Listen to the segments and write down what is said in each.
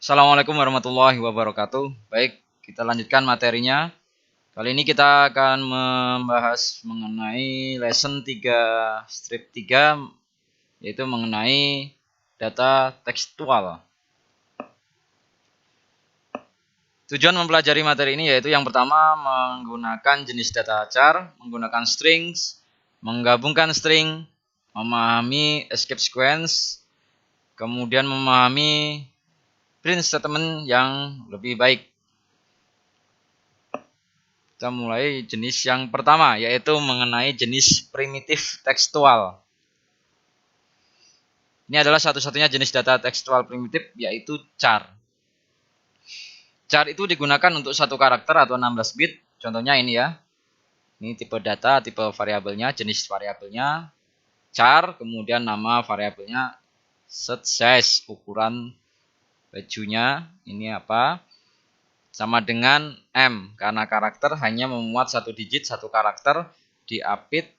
Assalamualaikum warahmatullahi wabarakatuh. Baik, kita lanjutkan materinya. Kali ini kita akan membahas mengenai lesson 3 strip 3, yaitu mengenai data tekstual. Tujuan mempelajari materi ini yaitu yang pertama menggunakan jenis data char, menggunakan strings, menggabungkan string, memahami escape sequence, kemudian memahami print statement yang lebih baik. Kita mulai jenis yang pertama, yaitu mengenai jenis primitif tekstual. Ini adalah satu-satunya jenis data tekstual primitif, yaitu char. Char itu digunakan untuk satu karakter atau 16 bit. Contohnya ini ya. Ini tipe data, tipe variabelnya, jenis variabelnya char, kemudian nama variabelnya set size, ukuran bajunya ini apa? Sama dengan M, karena karakter hanya memuat satu digit, satu karakter diapit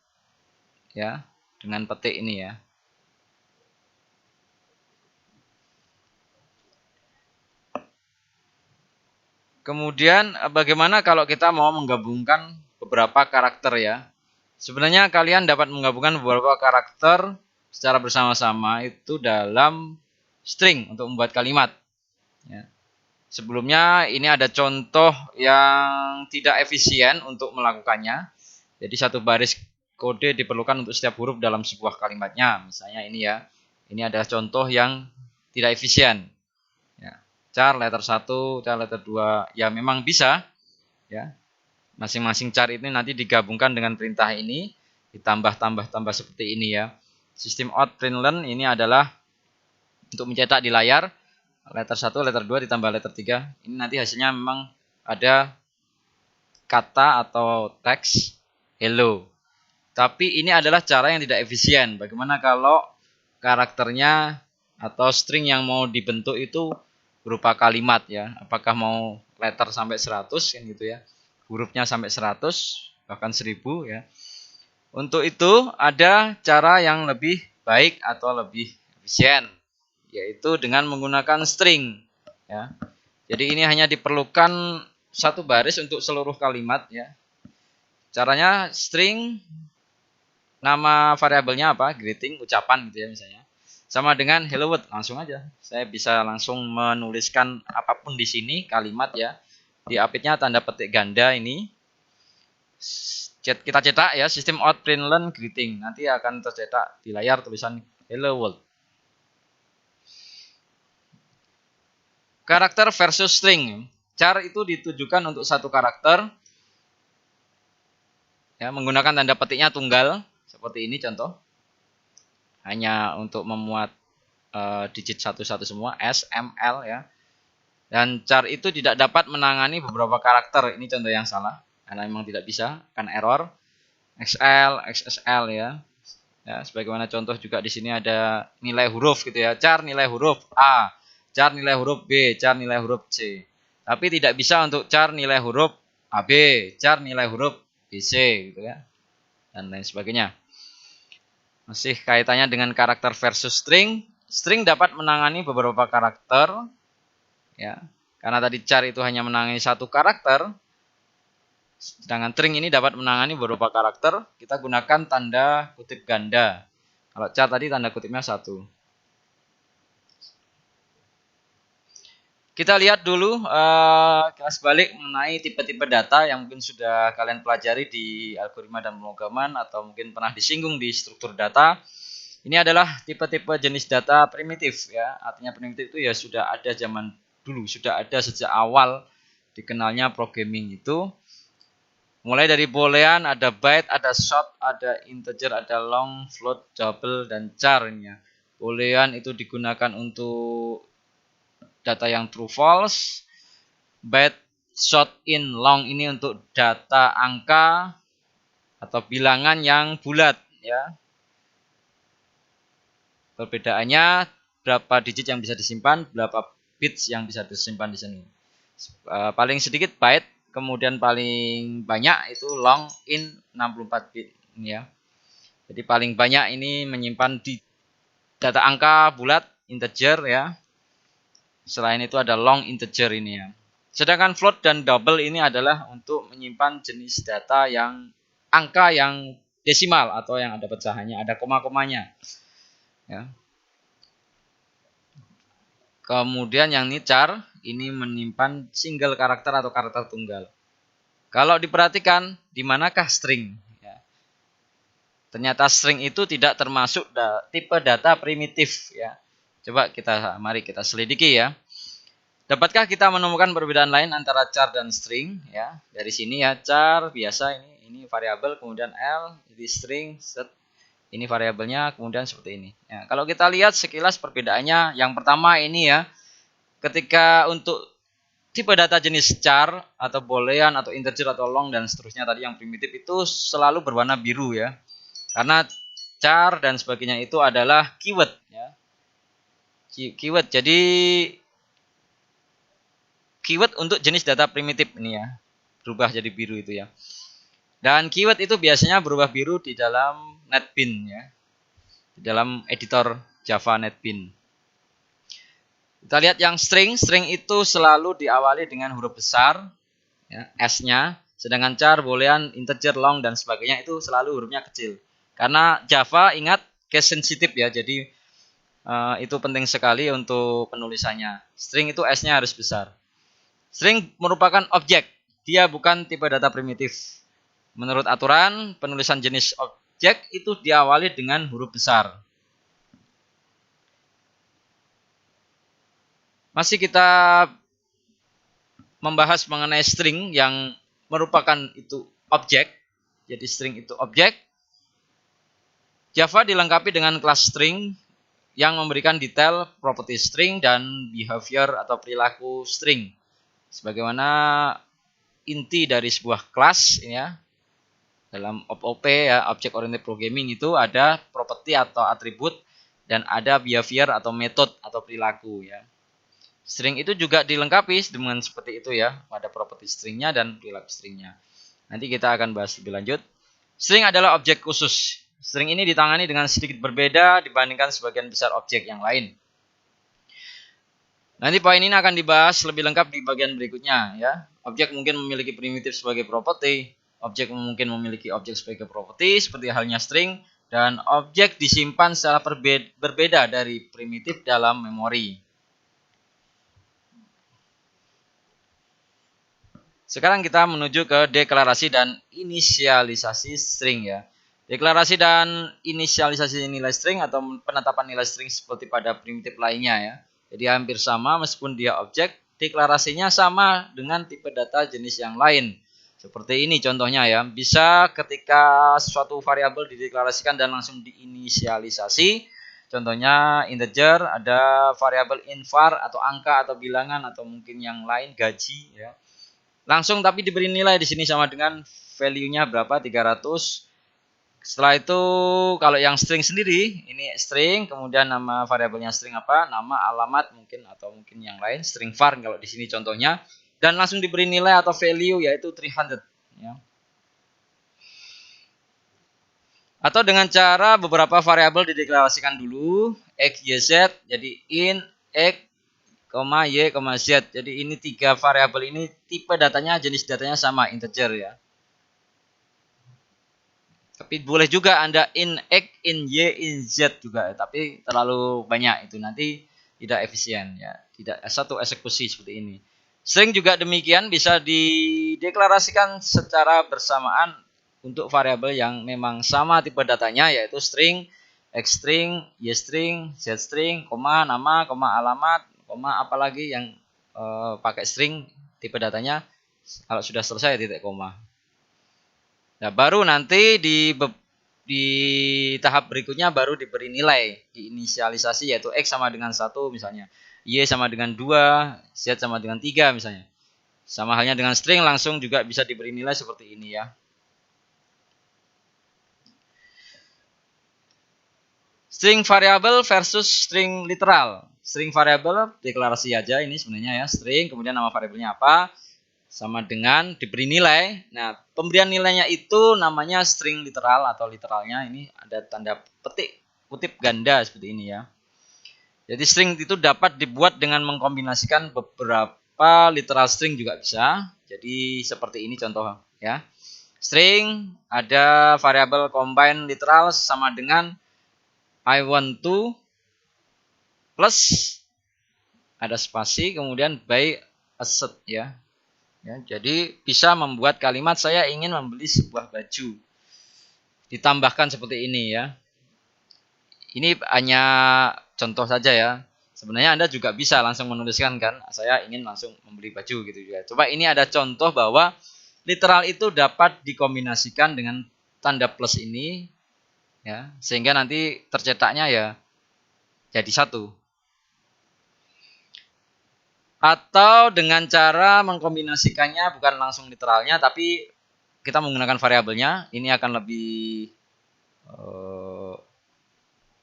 ya dengan petik ini ya. Kemudian bagaimana kalau kita mau menggabungkan beberapa karakter ya? Sebenarnya kalian dapat menggabungkan beberapa karakter secara bersama-sama itu dalam string untuk membuat kalimat ya. Sebelumnya ini ada contoh yang tidak efisien untuk melakukannya. Jadi satu baris kode diperlukan untuk setiap huruf dalam sebuah kalimatnya. Misalnya ini ya. Ini adalah contoh yang tidak efisien. Ya. Char letter 1, char letter 2. Ya memang bisa. Ya. Masing-masing char ini nanti digabungkan dengan perintah ini. Ditambah-tambah-tambah seperti ini ya. Sistem out println ini adalah untuk mencetak di layar. Letter 1, letter 2 ditambah letter 3. Ini nanti hasilnya memang ada kata atau teks hello. Tapi ini adalah cara yang tidak efisien. Bagaimana kalau karakternya atau string yang mau dibentuk itu berupa kalimat ya. Apakah mau letter sampai 100 kan gitu ya. Hurufnya sampai 100 bahkan 1000 ya. Untuk itu ada cara yang lebih baik atau lebih efisien, yaitu dengan menggunakan string ya. Jadi ini hanya diperlukan satu baris untuk seluruh kalimat ya. Caranya string, nama variabelnya apa? Greeting, ucapan gitu ya misalnya. Sama dengan hello world, langsung aja. Saya bisa langsung menuliskan apapun di sini kalimat ya. Di apitnya tanda petik ganda ini. Kita cetak ya, sistem out println greeting. Nanti akan tercetak di layar tulisan hello world. Karakter versus string. Char itu ditujukan untuk satu karakter ya, menggunakan tanda petiknya tunggal seperti ini contoh. Hanya untuk memuat digit satu-satu semua S, M, L ya. Dan char itu tidak dapat menangani beberapa karakter. Ini contoh yang salah karena memang tidak bisa, akan error. XL, XSL ya. Ya, sebagaimana contoh juga di sini ada nilai huruf gitu ya. Char nilai huruf A, char nilai huruf B, char nilai huruf C. Tapi tidak bisa untuk char nilai huruf AB, char nilai huruf BC gitu ya. Dan lain sebagainya. Masih kaitannya dengan karakter versus string. String dapat menangani beberapa karakter ya. Karena tadi char itu hanya menangani satu karakter. Sedangkan string ini dapat menangani beberapa karakter. Kita gunakan tanda kutip ganda. Kalau char tadi tanda kutipnya 1. Kita lihat dulu kelas balik mengenai tipe-tipe data yang mungkin sudah kalian pelajari di algoritma dan pemrograman atau mungkin pernah disinggung di struktur data. Ini adalah tipe-tipe jenis data primitif ya. Artinya primitif itu ya sudah ada zaman dulu, sudah ada sejak awal dikenalnya programming itu. Mulai dari boolean, ada byte, ada short, ada integer, ada long, float, double, dan char. Boolean itu digunakan untuk data yang true false. Byte, short, in, long ini untuk data angka atau bilangan yang bulat ya. Perbedaannya berapa digit yang bisa disimpan, berapa bits yang bisa disimpan di sini. Paling sedikit byte, kemudian paling banyak itu long in 64 bit ya. Jadi paling banyak ini menyimpan di data angka bulat integer ya. Selain itu ada long integer ini ya. Sedangkan float dan double ini adalah untuk menyimpan jenis data yang angka yang desimal atau yang ada pecahannya, ada koma-komanya. Ya. Kemudian yang ini char, ini menyimpan single karakter atau karakter tunggal. Kalau diperhatikan, di manakah string? Ya. Ternyata string itu tidak termasuk tipe data primitif. Ya. Coba mari kita selidiki ya. Dapatkah kita menemukan perbedaan lain antara char dan string? Ya, dari sini ya char biasa ini variabel, kemudian L jadi string, set ini variabelnya, kemudian seperti ini. Ya, kalau kita lihat sekilas perbedaannya, yang pertama ini ya, ketika untuk tipe data jenis char atau boolean atau integer atau long dan seterusnya tadi yang primitif itu selalu berwarna biru ya, karena char dan sebagainya itu adalah keyword ya, keyword. Jadi keyword untuk jenis data primitif ini ya, berubah jadi biru itu ya. Dan keyword itu biasanya berubah biru di dalam NetBeans ya, di dalam editor Java NetBeans. Kita lihat yang string itu selalu diawali dengan huruf besar ya, S-nya, sedangkan char, boolean, integer, long dan sebagainya itu selalu hurufnya kecil. Karena Java ingat case sensitif ya, jadi itu penting sekali untuk penulisannya. String itu S-nya harus besar. String merupakan objek, dia bukan tipe data primitif. Menurut aturan, penulisan jenis objek itu diawali dengan huruf besar. Masih kita membahas mengenai string yang merupakan itu objek. Jadi string itu objek. Java dilengkapi dengan kelas string yang memberikan detail properti string dan behavior atau perilaku string. Sebagaimana inti dari sebuah kelas ya. Dalam OOP ya, Object Oriented Programming itu ada properti atau atribut dan ada behavior atau metode atau perilaku ya. String itu juga dilengkapi dengan seperti itu ya, pada properti stringnya dan perilaku stringnya. Nanti kita akan bahas lebih lanjut. String adalah objek khusus. String ini ditangani dengan sedikit berbeda dibandingkan sebagian besar objek yang lain. Nanti poin ini akan dibahas lebih lengkap di bagian berikutnya ya. Objek mungkin memiliki primitif sebagai properti, objek mungkin memiliki objek sebagai properti seperti halnya string, dan objek disimpan secara berbeda dari primitif dalam memori. Sekarang kita menuju ke deklarasi dan inisialisasi string ya. Deklarasi dan inisialisasi nilai string atau penetapan nilai string seperti pada primitif lainnya ya. Jadi hampir sama meskipun dia objek, deklarasinya sama dengan tipe data jenis yang lain. Seperti ini contohnya ya. Bisa ketika suatu variabel dideklarasikan dan langsung diinisialisasi. Contohnya integer, ada variabel invar atau angka atau bilangan atau mungkin yang lain gaji ya. Langsung tapi diberi nilai di sini sama dengan value-nya berapa 300. Setelah itu kalau yang string sendiri ini string, kemudian nama variabelnya string apa, nama, alamat mungkin atau mungkin yang lain, string var kalau di sini contohnya, dan langsung diberi nilai atau value yaitu 300 ya. Atau dengan cara beberapa variabel dideklarasikan dulu, x, y, z, jadi int x, y, z. Jadi ini tiga variabel ini tipe datanya, jenis datanya sama, integer ya. Tapi boleh juga Anda in x, in y, in z juga, tapi terlalu banyak itu nanti tidak efisien ya. Tidak satu eksekusi seperti ini. String juga demikian bisa dideklarasikan secara bersamaan untuk variabel yang memang sama tipe datanya yaitu string, x string, y string, z string, koma nama, koma alamat, koma apalagi yang pakai string tipe datanya. Kalau sudah selesai titik koma. Nah, baru nanti di tahap berikutnya baru diberi nilai, diinisialisasi yaitu x sama dengan 1 misalnya, y sama dengan 2, z sama dengan 3 misalnya. Sama halnya dengan string langsung juga bisa diberi nilai seperti ini ya. String variabel versus string literal. String variabel deklarasi aja ini sebenarnya ya, string kemudian nama variabelnya apa sama dengan diberi nilai. Nah, pemberian nilainya itu namanya string literal atau literalnya ini ada tanda petik kutip ganda seperti ini ya. Jadi string itu dapat dibuat dengan mengkombinasikan beberapa literal string juga bisa. Jadi seperti ini contoh ya. String ada variabel combine literal sama dengan I want to plus ada spasi kemudian by a set ya. Jadi bisa membuat kalimat saya ingin membeli sebuah baju. Ditambahkan seperti ini ya. Ini hanya contoh saja ya. Sebenarnya Anda juga bisa langsung menuliskan kan, saya ingin langsung membeli baju gitu ya. Coba ini ada contoh bahwa literal itu dapat dikombinasikan dengan tanda plus ini ya, sehingga nanti tercetaknya ya jadi satu. Atau dengan cara mengkombinasikannya bukan langsung literalnya, tapi kita menggunakan variabelnya, ini akan lebih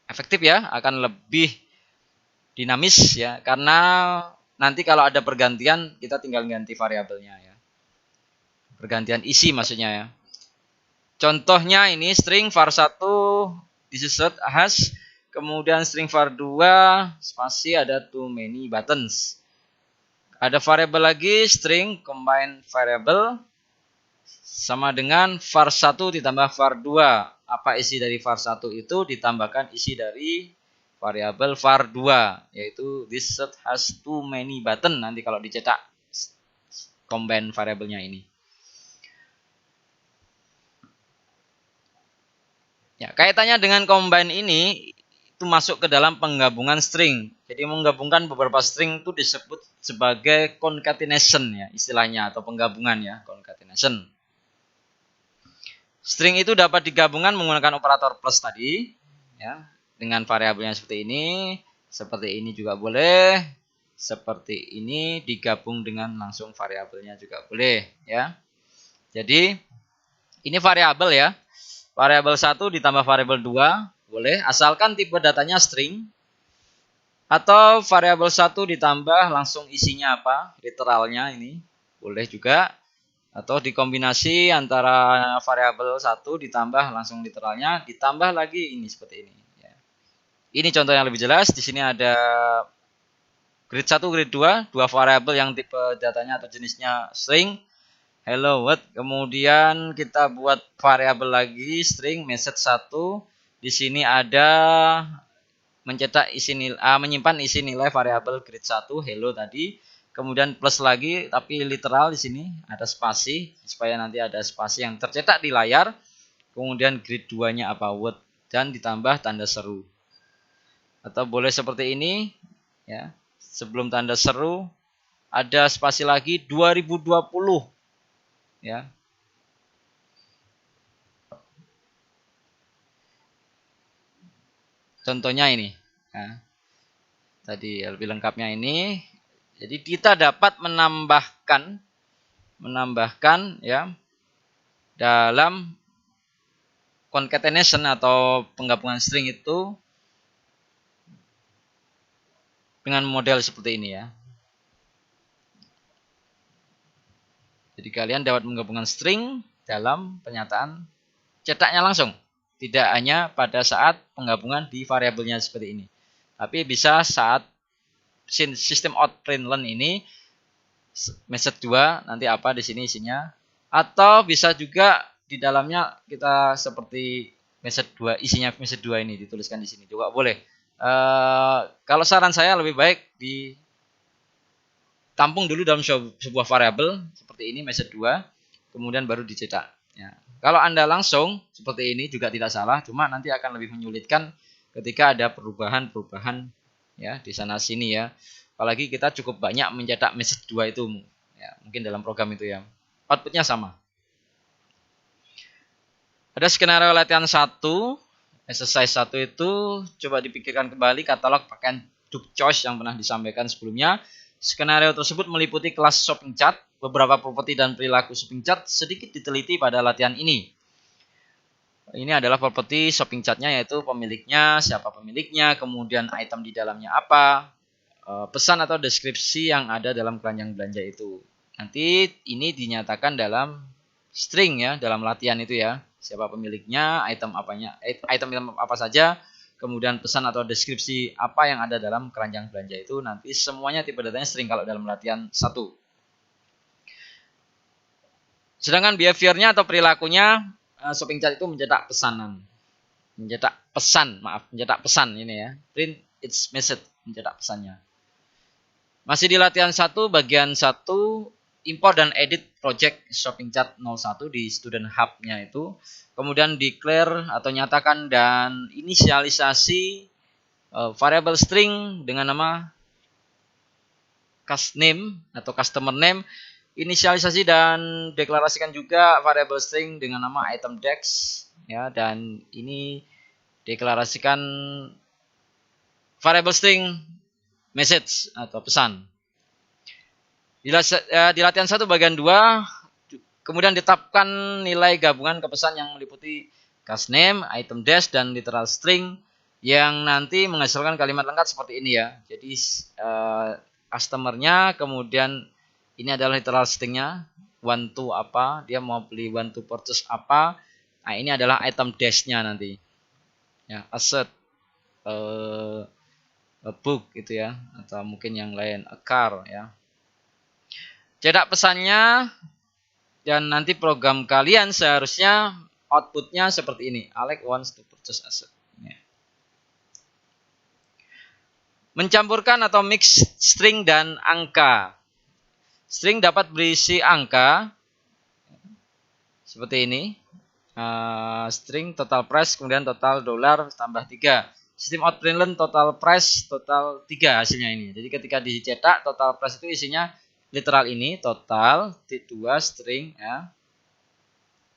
efektif ya, akan lebih dinamis ya, karena nanti kalau ada pergantian kita tinggal ganti variabelnya ya. Pergantian isi maksudnya ya. Contohnya ini string var1 this is set has, kemudian string var2 spasi ada too many buttons. Ada variabel lagi string combine variable sama dengan var1 ditambah var2. Apa isi dari var1 itu ditambahkan isi dari variabel var2 yaitu this set has too many button nanti kalau dicetak combine variabelnya ini. Ya, kaitannya dengan combine ini itu masuk ke dalam penggabungan string. Jadi menggabungkan beberapa string itu disebut sebagai concatenation ya istilahnya atau penggabungan ya, concatenation. String itu dapat digabungkan menggunakan operator plus tadi ya, dengan variabelnya seperti ini juga boleh, seperti ini digabung dengan langsung variabelnya juga boleh ya. Jadi ini variabel ya. Variabel 1 ditambah variabel 2 boleh, asalkan tipe datanya string. Atau variabel 1 ditambah langsung isinya apa, literalnya ini boleh juga. Atau dikombinasi antara variabel 1 ditambah langsung literalnya, ditambah lagi ini seperti ini. Ini contoh yang lebih jelas. Di sini ada grade 1, grade 2, dua variabel yang tipe datanya atau jenisnya string. Hello world. Kemudian kita buat variabel lagi string message 1. Di sini ada mencetak isi nilai, menyimpan isi nilai variabel grade 1 hello tadi. Kemudian plus lagi tapi literal di sini ada spasi supaya nanti ada spasi yang tercetak di layar. Kemudian grade 2-nya apa word dan ditambah tanda seru. Atau boleh seperti ini ya. Sebelum tanda seru ada spasi lagi 2020 ya. Contohnya ini ya. Tadi lebih lengkapnya ini. Jadi kita dapat menambahkan ya dalam concatenation atau penggabungan string itu dengan model seperti ini ya. Jadi kalian dapat menggabungkan string dalam pernyataan cetaknya langsung. Tidak hanya pada saat penggabungan di variabelnya seperti ini. Tapi bisa saat sistem out println ini message 2 nanti apa di sini isinya. Atau bisa juga di dalamnya kita seperti message 2 isinya message 2 ini dituliskan di sini juga boleh. Kalau saran saya lebih baik ditampung dulu dalam sebuah variabel seperti ini message 2 kemudian baru dicetak ya. Kalau Anda langsung seperti ini juga tidak salah, cuma nanti akan lebih menyulitkan ketika ada perubahan-perubahan ya di sana sini ya. Apalagi kita cukup banyak mencetak message 2 itu ya, mungkin dalam program itu ya. Outputnya sama. Ada skenario latihan 1, exercise 1 itu coba dipikirkan kembali katalog pakaian Duke Choice yang pernah disampaikan sebelumnya. Skenario tersebut meliputi kelas shopping chart, beberapa properti dan perilaku shopping chart sedikit diteliti pada latihan ini. Ini adalah properti shopping chartnya yaitu pemiliknya, siapa pemiliknya, kemudian item di dalamnya apa, pesan atau deskripsi yang ada dalam keranjang belanja itu. Nanti ini dinyatakan dalam string ya, dalam latihan itu ya. Siapa pemiliknya, item apa saja, kemudian pesan atau deskripsi apa yang ada dalam keranjang belanja itu nanti semuanya tipe datanya string kalau dalam latihan 1. Sedangkan behaviornya atau perilakunya shopping cart itu mencetak pesan ini ya. Print its message, mencetak pesannya. Masih di latihan 1 bagian 1 import dan edit project shopping cart 01 di student hub-nya itu. Kemudian declare atau nyatakan dan inisialisasi variable string dengan nama cast name atau customer name. Inisialisasi dan deklarasikan juga variable string dengan nama item dex ya, dan ini deklarasikan variable string message atau pesan. Di latihan 1 bagian 2 kemudian ditetapkan nilai gabungan ke pesan yang meliputi cast name, item dash dan literal string yang nanti menghasilkan kalimat lengkap seperti ini ya. Jadi customernya, kemudian ini adalah literal stringnya, want to apa, dia mau beli want to purchase apa. Nah, ini adalah item dash-nya nanti. Ya, asset, a book gitu ya, atau mungkin yang lain, a car ya. Cetak pesannya dan nanti program kalian seharusnya outputnya seperti ini. Alex wants to purchase asset. Ya. Mencampurkan atau mix string dan angka. String dapat berisi angka seperti ini. String total price kemudian total dolar tambah 3. Sistem out println total price total 3 hasilnya ini. Jadi ketika dicetak total price itu isinya literal ini total 2 string ya.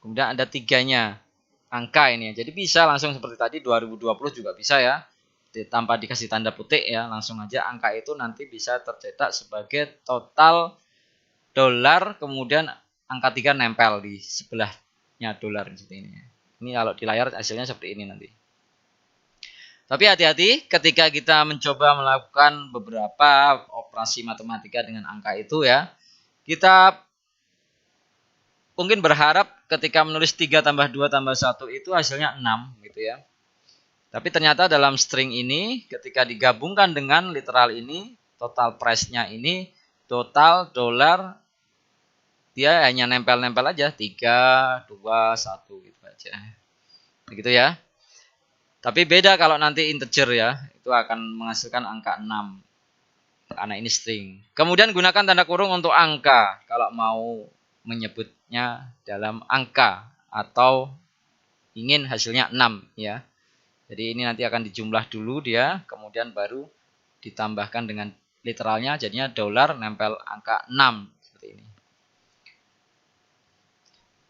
Kemudian ada 3-nya angka ini ya. Jadi bisa langsung seperti tadi 2020 juga bisa ya. Tanpa dikasih tanda petik ya, langsung aja angka itu nanti bisa tercetak sebagai total dolar, kemudian angka 3 nempel di sebelahnya dolar seperti ini. Ini kalau di layar hasilnya seperti ini nanti. Tapi hati-hati ketika kita mencoba melakukan beberapa operasi matematika dengan angka itu ya. Kita mungkin berharap ketika menulis 3 tambah 2 tambah 1 itu hasilnya 6 gitu ya. Tapi ternyata dalam string ini ketika digabungkan dengan literal ini, total price-nya ini, total dolar, dia hanya nempel-nempel aja 3, 2, 1 gitu aja. Begitu ya. Tapi beda kalau nanti integer ya, itu akan menghasilkan angka 6. Karena ini string. Kemudian gunakan tanda kurung untuk angka kalau mau menyebutnya dalam angka atau ingin hasilnya 6 ya. Jadi ini nanti akan dijumlah dulu dia, kemudian baru ditambahkan dengan literalnya, jadinya dolar nempel angka 6 seperti ini.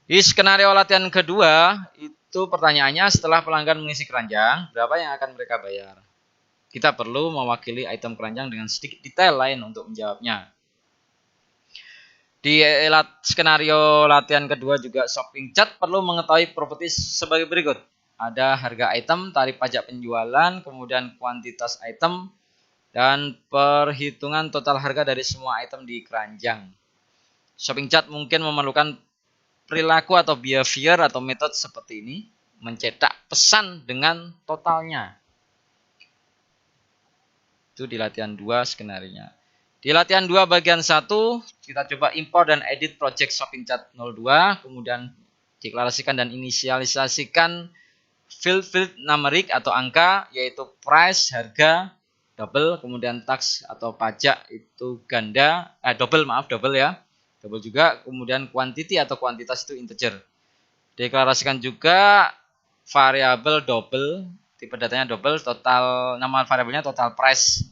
Di skenario latihan kedua, itu pertanyaannya setelah pelanggan mengisi keranjang, berapa yang akan mereka bayar? Kita perlu mewakili item keranjang dengan sedikit detail lain untuk menjawabnya. Di skenario latihan kedua juga shopping cart perlu mengetahui properti sebagai berikut. Ada harga item, tarif pajak penjualan, kemudian kuantitas item, dan perhitungan total harga dari semua item di keranjang. Shopping cart mungkin memerlukan perilaku atau behavior atau metode seperti ini, mencetak pesan dengan totalnya. Itu di latihan 2 skenarionya. Di latihan 2 bagian 1, kita coba import dan edit project shopping cart 02, kemudian deklarasikan dan inisialisasikan field numerik atau angka, yaitu price, harga, double, kemudian tax atau pajak itu ganda, double ya, double juga, kemudian quantity atau kuantitas itu integer. Deklarasikan juga variabel double, tipe datanya double, total nama variabelnya total price.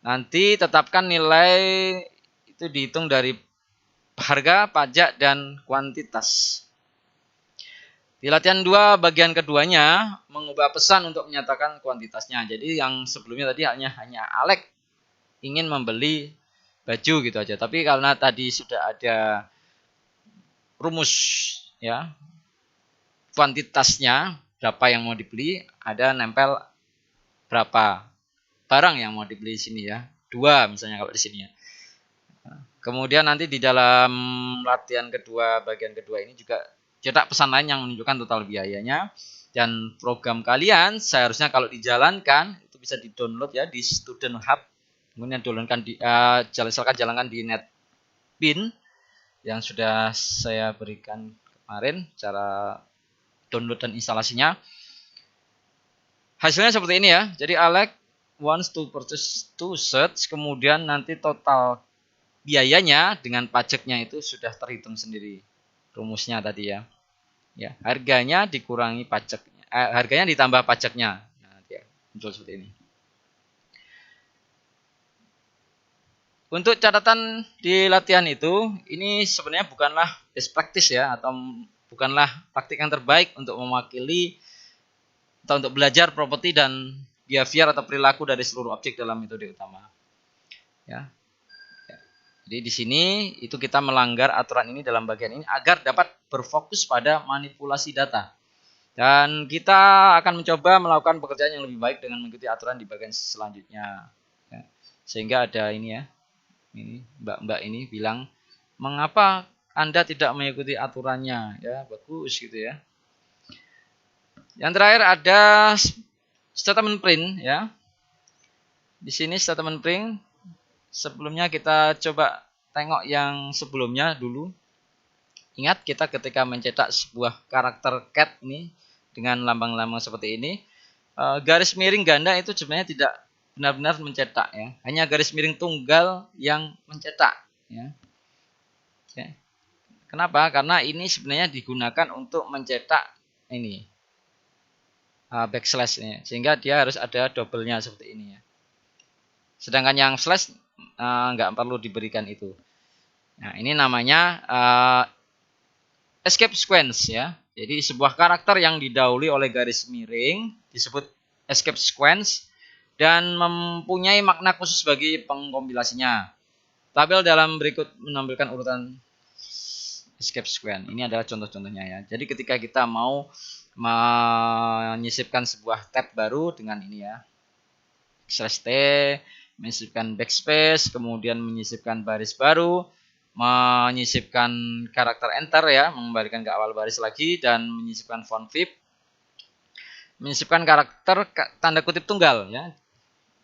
Nanti tetapkan nilai itu dihitung dari harga, pajak, dan kuantitas. Di latihan 2 bagian keduanya mengubah pesan untuk menyatakan kuantitasnya. Jadi yang sebelumnya tadi hanya Alex ingin membeli baju gitu aja. Tapi karena tadi sudah ada rumus ya, kuantitasnya berapa yang mau dibeli, ada nempel berapa barang yang mau dibeli di sini ya. 2 misalnya kalau di sini ya. Kemudian nanti di dalam latihan kedua bagian kedua ini juga cetak pesan lain yang menunjukkan total biayanya. Dan program kalian seharusnya kalau dijalankan itu bisa di-download ya di Student Hub. Kemudian silakan jalankan di NetBeans yang sudah saya berikan kemarin cara download dan instalasinya. Hasilnya seperti ini ya. Jadi Alex wants to purchase 2 shirts, kemudian nanti total biayanya dengan pajaknya itu sudah terhitung sendiri. Rumusnya tadi ya. Ya, harganya dikurangi pajaknya. Harganya ditambah pajaknya. Nah, nanti ya, muncul seperti ini. Untuk catatan di latihan itu, ini sebenarnya bukanlah best practice ya, atau bukanlah praktik yang terbaik untuk mewakili atau untuk belajar properti dan behavior atau perilaku dari seluruh objek dalam metode utama. Ya. Jadi di sini itu kita melanggar aturan ini dalam bagian ini agar dapat berfokus pada manipulasi data. Dan kita akan mencoba melakukan pekerjaan yang lebih baik dengan mengikuti aturan di bagian selanjutnya. Ya. Sehingga ada ini ya, ini mbak-mbak ini bilang, mengapa Anda tidak mengikuti aturannya? Ya bagus gitu ya. Yang terakhir ada statement print ya. Di sini statement print. Sebelumnya kita coba tengok yang sebelumnya dulu. Ingat kita ketika mencetak sebuah karakter cat ini dengan lambang-lambang seperti ini, garis miring ganda itu sebenarnya tidak benar-benar mencetak ya. Hanya garis miring tunggal yang mencetak ya. Oke. Kenapa? Karena ini sebenarnya digunakan untuk mencetak ini backslash ini, sehingga dia harus ada double-nya seperti ini ya. Sedangkan yang slash nggak perlu diberikan itu. Nah, ini namanya escape sequence ya. Jadi sebuah karakter yang didahului oleh garis miring disebut escape sequence dan mempunyai makna khusus bagi pengkompilasinya. Tabel dalam berikut menampilkan urutan escape sequence. Ini adalah contoh-contohnya ya. Jadi ketika kita mau menyisipkan sebuah tab baru dengan ini ya, /t, menyisipkan backspace, kemudian menyisipkan baris baru, menyisipkan karakter enter ya, mengembalikan ke awal baris lagi, dan menyisipkan font VIP, menyisipkan karakter tanda kutip tunggal ya,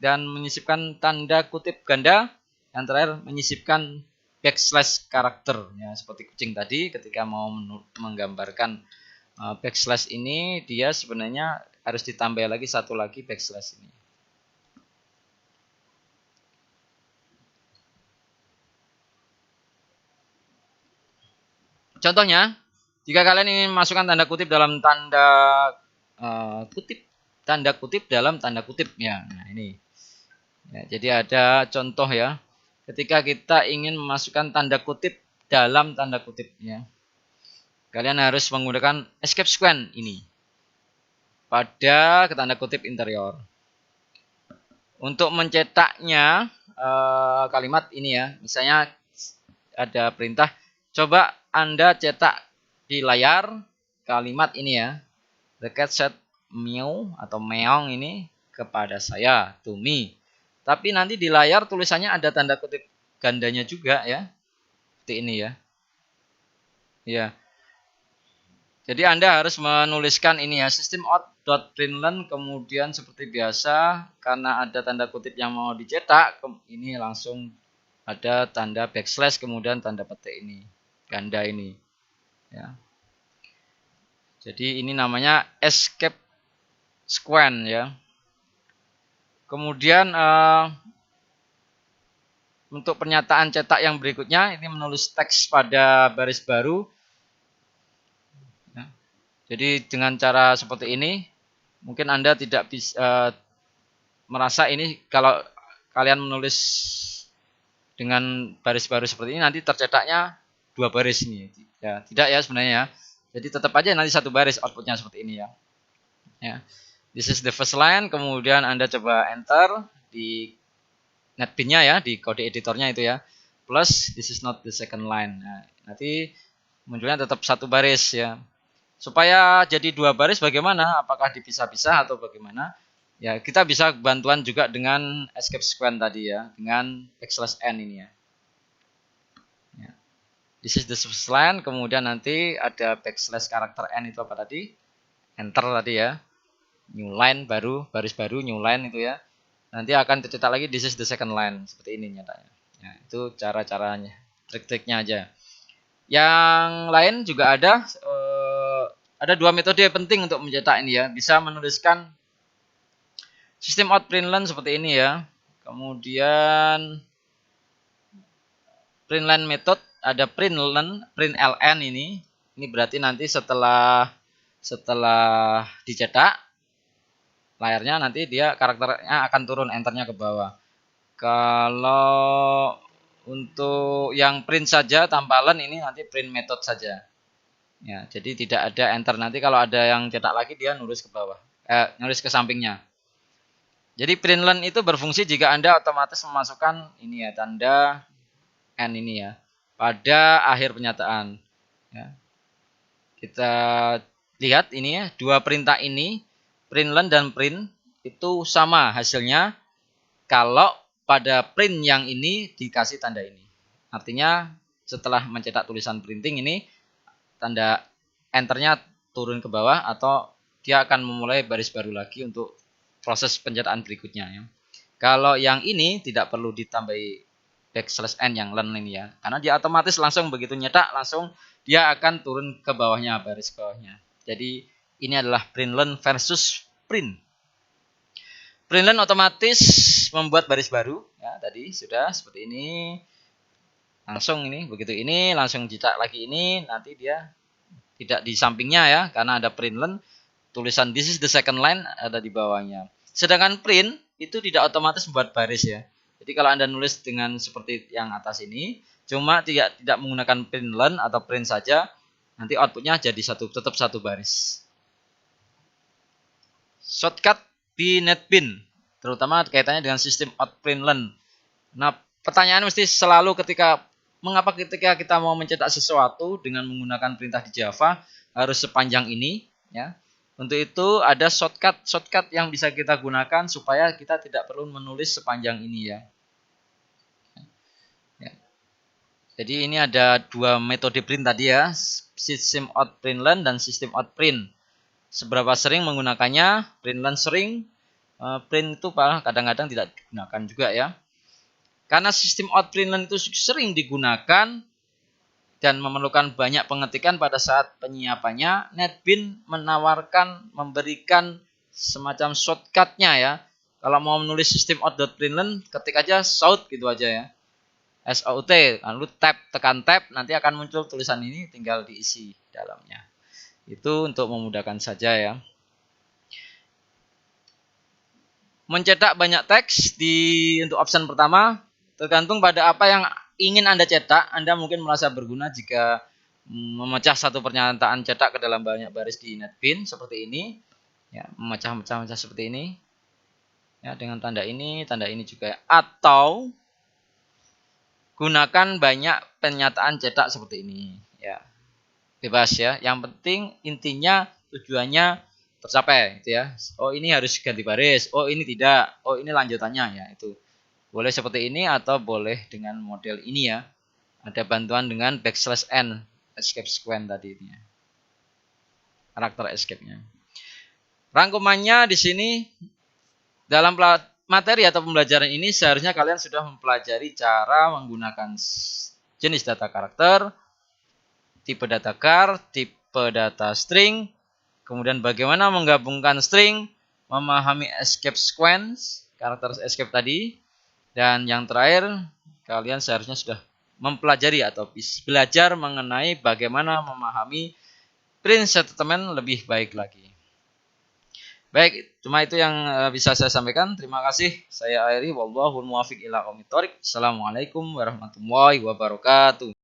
dan menyisipkan tanda kutip ganda, yang terakhir menyisipkan backslash karakter ya, seperti kucing tadi ketika mau menggambarkan backslash ini, dia sebenarnya harus ditambah lagi satu lagi backslash ini. Contohnya, jika kalian ingin masukkan tanda kutip dalam tanda kutip dalam tanda kutip ya. Nah, ini. Ya, jadi ada contoh ya. Ketika kita ingin memasukkan tanda kutip dalam tanda kutip ya. Kalian harus menggunakan escape sequence ini pada tanda kutip interior. Untuk mencetaknya kalimat ini ya, misalnya ada perintah, coba Anda cetak di layar kalimat ini ya, the cat said meow atau meong ini kepada saya, to me. Tapi nanti di layar tulisannya ada tanda kutip gandanya juga ya, seperti ini ya. Ya. Jadi Anda harus menuliskan ini ya, system.out.println, kemudian seperti biasa karena ada tanda kutip yang mau dicetak, ini langsung ada tanda backslash kemudian tanda petik ini, ganda ini. Ya. Jadi ini namanya escape sequence ya. Kemudian untuk pernyataan cetak yang berikutnya, ini menulis teks pada baris baru. Jadi dengan cara seperti ini, mungkin Anda tidak bisa merasa ini kalau kalian menulis dengan baris baru seperti ini, nanti tercetaknya 2 baris ini. Ya, tidak ya sebenarnya. Jadi tetap aja nanti 1 baris outputnya seperti ini ya. Ya. This is the first line, kemudian Anda coba enter di NetBeans-nya ya, di kode editornya itu ya. Plus this is not the second line. Nah, nanti munculnya tetap 1 baris ya. Supaya jadi 2 baris bagaimana? Apakah dipisah-pisah atau bagaimana? Ya, kita bisa bantuan juga dengan escape sequence tadi ya, dengan backslash n ini ya. Ya. This is the first line, kemudian nanti ada backslash karakter n itu apa tadi? enter tadi ya, new line baru, baris baru, new line itu ya. Nanti akan tercetak lagi this is the second line, seperti ini nyatanya. Ya, itu cara-caranya, trik-triknya aja. Yang lain juga ada dua metode penting untuk mencetak ini ya. Bisa menuliskan sistem out println seperti ini ya. Kemudian println method ada println ini. Ini berarti nanti setelah dicetak layarnya nanti dia karakternya akan turun, enternya ke bawah. Kalau untuk yang print saja tanpa len ini nanti print method saja. Ya, jadi tidak ada enter. Nanti kalau ada yang cetak lagi dia nulis ke bawah, nulis ke sampingnya. Jadi println itu berfungsi jika Anda otomatis memasukkan ini ya, tanda N ini ya pada akhir pernyataan. Ya. Kita lihat ini ya, dua perintah ini, println dan print itu sama hasilnya kalau pada print yang ini dikasih tanda ini. Artinya setelah mencetak tulisan printing ini, tanda enternya turun ke bawah atau dia akan memulai baris baru lagi untuk proses pencetakan berikutnya ya. Kalau yang ini tidak perlu ditambahi \n yang len ini ya, karena dia otomatis langsung begitu nyetak langsung dia akan turun ke bawahnya, baris bawahnya. Jadi ini adalah println versus print. Println otomatis membuat baris baru ya, tadi sudah seperti ini. Langsung ini begitu ini langsung cetak lagi ini, nanti dia tidak di sampingnya ya karena ada println, tulisan this is the second line ada di bawahnya. Sedangkan print itu tidak otomatis membuat baris ya. Jadi kalau Anda nulis dengan seperti yang atas ini, cuma tidak menggunakan println atau print saja, nanti outputnya jadi tetap satu baris. Shortcut di NetBeans, terutama kaitannya dengan sistem out println. Nah, pertanyaan mesti selalu mengapa ketika kita mau mencetak sesuatu dengan menggunakan perintah di Java harus sepanjang ini ya. Untuk itu ada shortcut yang bisa kita gunakan supaya kita tidak perlu menulis sepanjang ini ya. Jadi ini ada dua metode print tadi ya, sistem out println dan sistem out print. Seberapa sering menggunakannya? Println sering, print itu kadang-kadang tidak digunakan juga ya. Karena sistem out println itu sering digunakan dan memerlukan banyak pengetikan pada saat penyiapannya, NetBeans memberikan semacam shortcutnya ya. Kalau mau menulis sistem out.println, ketik aja shout gitu aja ya. SOUT, lalu tekan tab, nanti akan muncul tulisan ini, tinggal diisi dalamnya. Itu untuk memudahkan saja ya. Mencetak banyak teks untuk option pertama, tergantung pada apa yang ingin Anda cetak. Anda mungkin merasa berguna jika memecah satu pernyataan cetak ke dalam banyak baris di NetBeans seperti ini. Ya, memecah seperti ini. Ya, dengan tanda ini juga. Atau gunakan banyak pernyataan cetak seperti ini. Ya, bebas ya. Yang penting intinya tujuannya tercapai, gitu ya. Oh ini harus ganti baris. Oh ini tidak. Oh ini lanjutannya ya itu. Boleh seperti ini atau boleh dengan model ini ya. Ada bantuan dengan \n, escape sequence tadi ini. Karakter escape-nya. Rangkumannya di sini dalam materi atau pembelajaran ini seharusnya kalian sudah mempelajari cara menggunakan jenis data karakter, tipe data char, tipe data string, kemudian bagaimana menggabungkan string, memahami escape sequence, karakter escape tadi. Dan yang terakhir, kalian seharusnya sudah mempelajari atau belajar mengenai bagaimana memahami print statement lebih baik lagi. Baik, cuma itu yang bisa saya sampaikan. Terima kasih. Saya Airi, wallahul muwaffiq ila aqwamit thoriq. Assalamualaikum warahmatullahi wabarakatuh.